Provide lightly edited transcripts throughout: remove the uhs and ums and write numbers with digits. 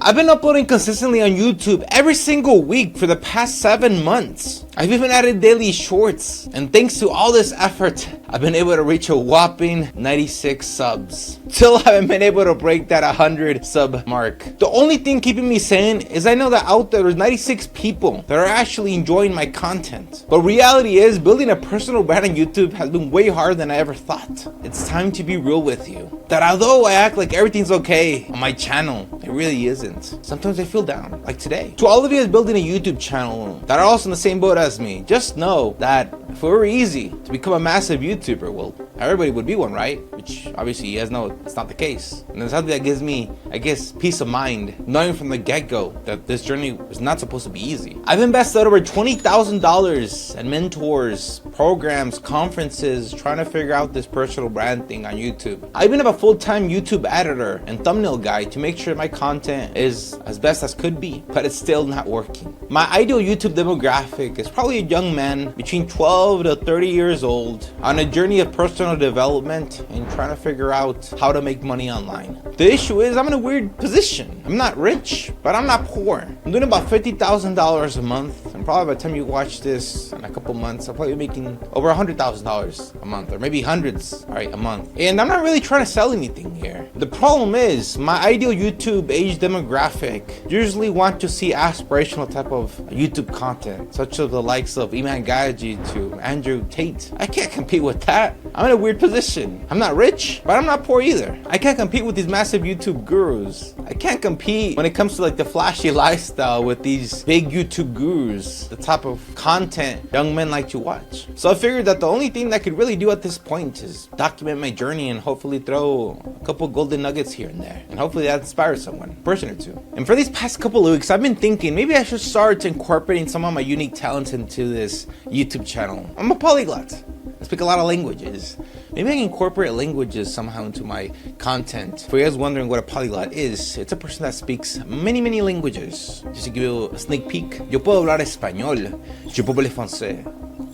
I've been uploading consistently on YouTube every single week for the past 7 months. I've even added daily shorts, and thanks to all this effort, I've been able to reach a whopping 96 subs. Still haven't been able to break that 100 sub mark. The only thing keeping me sane is I know that out there's 96 people that are actually enjoying my content. But reality is, building a personal brand on YouTube has been way harder than I ever thought. It's time to be real with you. That although I act like everything's okay on my channel, it really isn't. Sometimes I feel down, like today. To all of you guys building a YouTube channel that are also in the same boat as me, just know that if it were easy to become a massive YouTuber, well, everybody would be one, right? Which obviously you guys know it's not the case. And it's something that gives me, I guess, peace of mind, knowing from the get-go that this journey was not supposed to be easy. I've invested over $20,000 in mentors, programs, conferences, trying to figure out this personal brand thing on YouTube. I even have a full-time YouTube editor and thumbnail guy to make sure my content is as best as could be, but it's still not working. My ideal YouTube demographic is probably a young man between 12 to 30 years old on a journey of personal development and trying to figure out how to make money online. The issue is I'm in a weird position. I'm not rich, but I'm not poor. I'm doing about $50,000 a month, and probably by the time you watch this in a couple months, I'll probably be making over $100,000 a month, or maybe hundreds, all right, a month. And I'm not really trying to sell anything here. The problem is my ideal YouTube age demographic usually want to see aspirational type of YouTube content, such as the likes of Iman Gaji to Andrew Tate. I can't compete with that. I'm in a weird position. I'm not rich, but I'm not poor either. I can't compete with these massive YouTube gurus. I can't compete when it comes to like the flashy lifestyle with these big YouTube gurus, the type of content young men like to watch. So I figured that the only thing that I could really do at this point is document my journey and hopefully throw a couple golden nuggets here and there. And hopefully that inspires someone, a person or two. And for these past couple of weeks, I've been thinking maybe I should start incorporating some of my unique talents into this YouTube channel. I'm a polyglot. I speak a lot of languages. Maybe I can incorporate languages somehow into my content. For you guys wondering what a polyglot is, it's a person that speaks many languages. Just to give you a sneak peek, yo puedo hablar español, yo puedo hablar francés,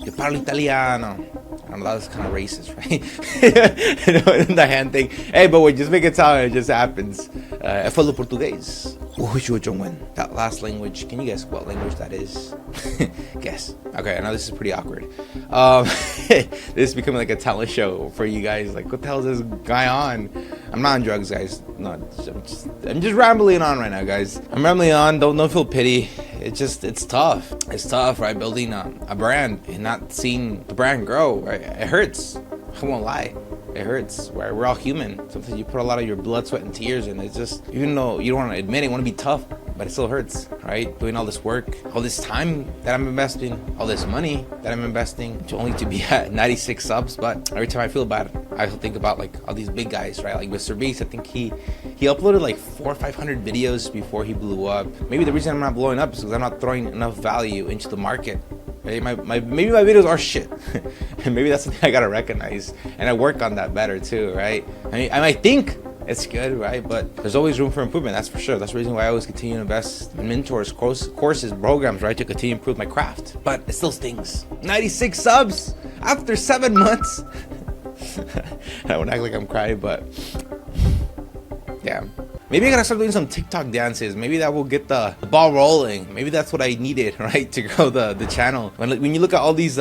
yo parlo italiano. I don't know, that was kind of racist, right? You know, the hand thing. Hey, but wait, just make it sound, it just happens. I falo português. That last language, can you guess what language that is? Guess. Okay, I know this is pretty awkward. This is becoming like a talent show for you guys. Like, what the hell is this guy on? I'm not on drugs, guys. No, I'm just rambling on right now, guys. I'm rambling on. Don't feel pity. It's tough. It's tough, right? Building a brand and not seeing the brand grow, right? It hurts. I won't lie. It hurts, right? We're all human. Sometimes you put a lot of your blood, sweat, and tears in. It's just, even though you don't want to admit it, you want to be tough, but it still hurts, right? Doing all this work, all this time that I'm investing, all this money that I'm investing, to be at 96 subs. But every time I feel bad, I think about like all these big guys, right? Like Mr. Beast, I think he uploaded like 400 or 500 videos before he blew up. Maybe the reason I'm not blowing up is because I'm not throwing enough value into the market. Maybe my videos are shit. And maybe that's something I gotta recognize, and I work on that better too, right? I mean, I might think it's good, right? But there's always room for improvement, that's for sure. That's the reason why I always continue to invest in mentors, courses, programs, right? To continue to improve my craft. But it still stings. 96 subs after 7 months. I won't act like I'm crying, but yeah. Maybe I gotta start doing some TikTok dances. Maybe that will get the ball rolling. Maybe that's what I needed, right, to grow the channel. When you look at all these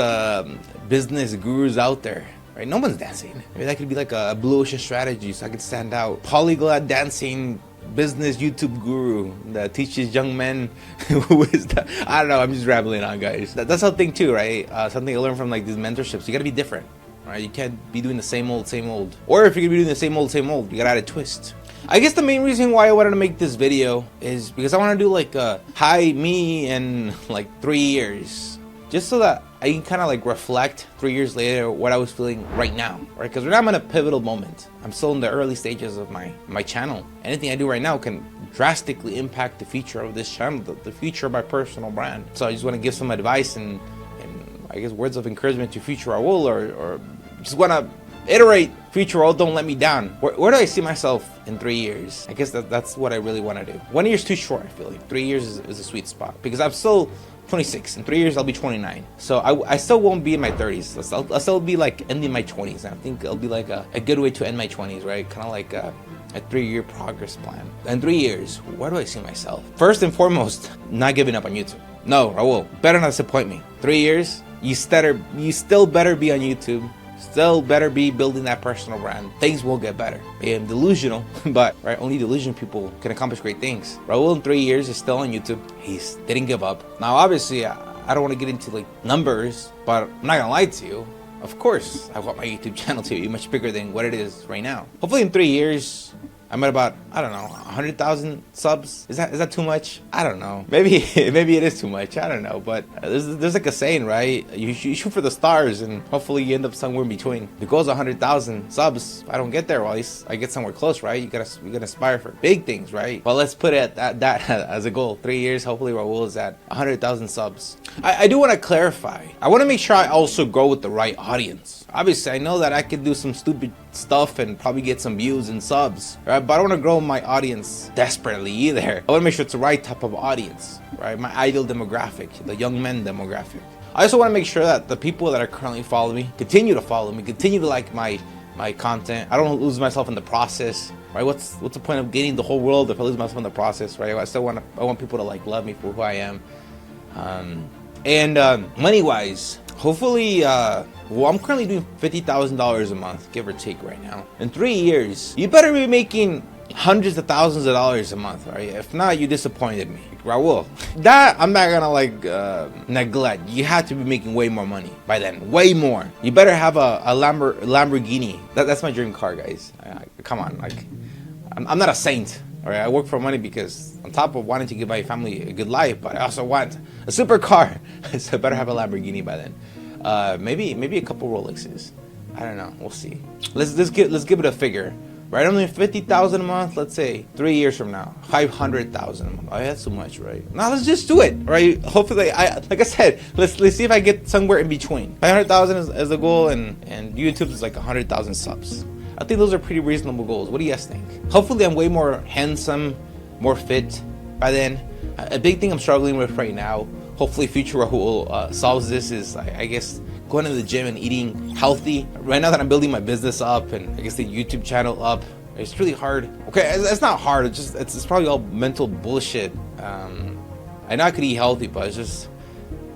business gurus out there, right, no one's dancing. Maybe that could be like a blue ocean strategy so I could stand out. Polyglot dancing business YouTube guru that teaches young men who is that? I don't know, I'm just rambling on, guys. That's the thing too, right? Something I learned from like these mentorships. You gotta be different, right? You can't be doing the same old. Or if you're gonna be doing the same old, you gotta add a twist. I guess the main reason why I wanted to make this video is because I want to do like a hi me in like 3 years, just so that I can kind of like reflect 3 years later what I was feeling right now, right? Because right now I'm in a pivotal moment. I'm still in the early stages of my channel. Anything I do right now can drastically impact the future of this channel, the future of my personal brand. So I just want to give some advice and I guess words of encouragement to future Raul, or just want to iterate future Raul, don't let me down. Where do I see myself in 3 years? I guess that's what I really want to do. 1 year's too short. I feel like 3 years is a sweet spot, because I'm still 26. In 3 years, I'll be 29. So I still won't be in my 30s. I'll still be like ending my 20s. I think it'll be like a good way to end my 20s, right? Kind of like a 3-year progress plan. In 3 years, where do I see myself? First and foremost, not giving up on YouTube. No, Raul, better not disappoint me. 3 years, you still better be on YouTube. Still better be building that personal brand. Things will get better. I am delusional, but right, only delusional people can accomplish great things. Raul in 3 years is still on YouTube. He didn't give up. Now, obviously, I don't want to get into like numbers, but I'm not gonna lie to you. Of course, I want my YouTube channel to be much bigger than what it is right now. Hopefully, in 3 years, I'm at about, I don't know, 100,000 subs. Is that too much? I don't know. Maybe it is too much. I don't know. But there's like a saying, right? You shoot for the stars, and hopefully you end up somewhere in between. The goal is 100,000 subs. If I don't get there, well, at least I get somewhere close, right? You gotta aspire for big things, right? Well, let's put it at that as a goal. 3 years, hopefully Raul is at 100,000 subs. I do want to clarify. I want to make sure I also grow with the right audience. Obviously, I know that I could do some stupid stuff and probably get some views and subs, right? But I don't want to grow my audience desperately either. I want to make sure it's the right type of audience, right? My ideal demographic, the young men demographic. I also want to make sure that the people that are currently following me continue to follow me, continue to like my content. I don't lose myself in the process, right? What's the point of gaining the whole world if I lose myself in the process, right? I want people to like love me for who I am. Money wise, hopefully, well, I'm currently doing $50,000 a month, give or take right now. In 3 years, you better be making hundreds of thousands of dollars a month, right? If not, you disappointed me. Raul, that I'm not gonna like neglect. You have to be making way more money by then, way more. You better have a Lamborghini. That's my dream car, guys. Come on, like, I'm not a saint. All right, I work for money because on top of wanting to give my family a good life, but I also want a supercar. So I better have a Lamborghini by then. Maybe a couple Rolexes. I don't know. We'll see. Let's give it a figure. Right, I'm doing 50,000 a month. Let's say 3 years from now, 500,000 a month. Oh, that's so much, right? Now let's just do it, right? Hopefully, like I said, let's see if I get somewhere in between. 500,000 is the goal, and YouTube is like 100,000 subs. I think those are pretty reasonable goals. What do you guys think? Hopefully I'm way more handsome, more fit by then. A big thing I'm struggling with right now, hopefully future Raul solves this, is I guess going to the gym and eating healthy. Right now that I'm building my business up and I guess the YouTube channel up, it's really hard. Okay, it's not hard, it's probably all mental bullshit. I know I could eat healthy, but it's just,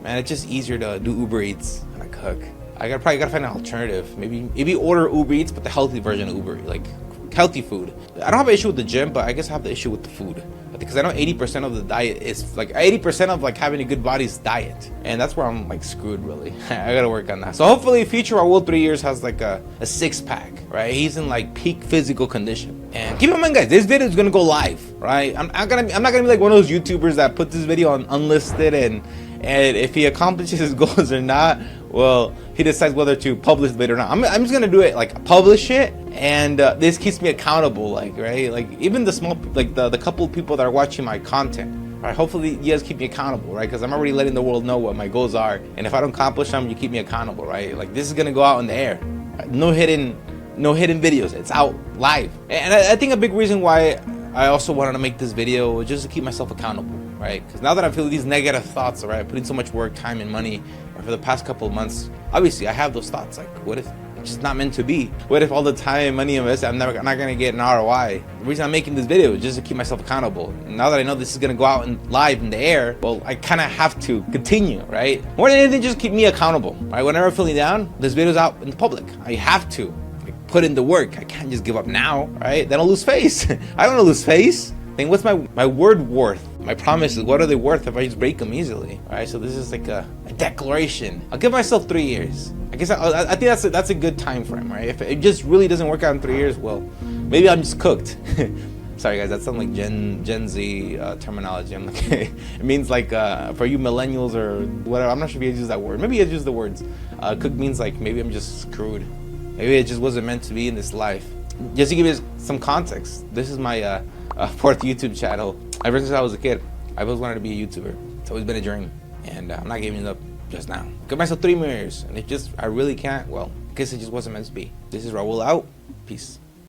man, it's just easier to do Uber Eats and I cook. I probably gotta find an alternative. Maybe order Uber Eats, but the healthy version of Uber, like healthy food. I don't have an issue with the gym, but I guess I have the issue with the food. Because I know 80% of the diet is like 80% of like having a good body is diet, and that's where I'm like screwed really. I gotta work on that. So hopefully future Raul 3 years has like a 6-pack, right? He's in like peak physical condition. And keep in mind, guys, this video is gonna go live, right? I'm not gonna be like one of those YouTubers that put this video on unlisted and if he accomplishes his goals or not, well, he decides whether to publish the video or not. I'm just gonna do it, like publish it, and this keeps me accountable, like, right? Like even the small, like the couple of people that are watching my content, right? Hopefully you guys keep me accountable, right? Because I'm already letting the world know what my goals are, and if I don't accomplish them, you keep me accountable, right? Like this is gonna go out in the air, right? No hidden videos. It's out live, and I think a big reason why I also wanted to make this video was just to keep myself accountable, right? Because now that I feel these negative thoughts, right, I put in so much work, time, and money for the past couple of months, obviously I have those thoughts, like, what if it's just not meant to be? What if all the time and money invested, I'm not gonna get an ROI? The reason I'm making this video is just to keep myself accountable. And now that I know this is gonna go out and live in the air, well, I kind of have to continue, right? More than anything, just keep me accountable, right? Whenever I'm feeling down, this video's out in the public. I have to put in the work. I can't just give up now, right? Then I'll lose face. I don't want to lose face. I think, what's my word worth? My promises, what are they worth if I just break them easily, right? So this is like a declaration. I'll give myself 3 years. I guess I think that's a good time frame, right? If it just really doesn't work out in 3 years, well, maybe I'm just cooked. Sorry guys, that sounds like Gen Z terminology. I'm like, it means like for you millennials or whatever. I'm not sure if you use that word. Maybe you use the words. Cooked means like maybe I'm just screwed. Maybe it just wasn't meant to be in this life. Just to give you some context, this is my 4th YouTube channel. Ever since I was a kid, I always wanted to be a YouTuber. It's always been a dream, and I'm not giving it up just now. Give myself 3 more years, and if I really can't, well, I guess it just wasn't meant to be. This is Raul out. Peace.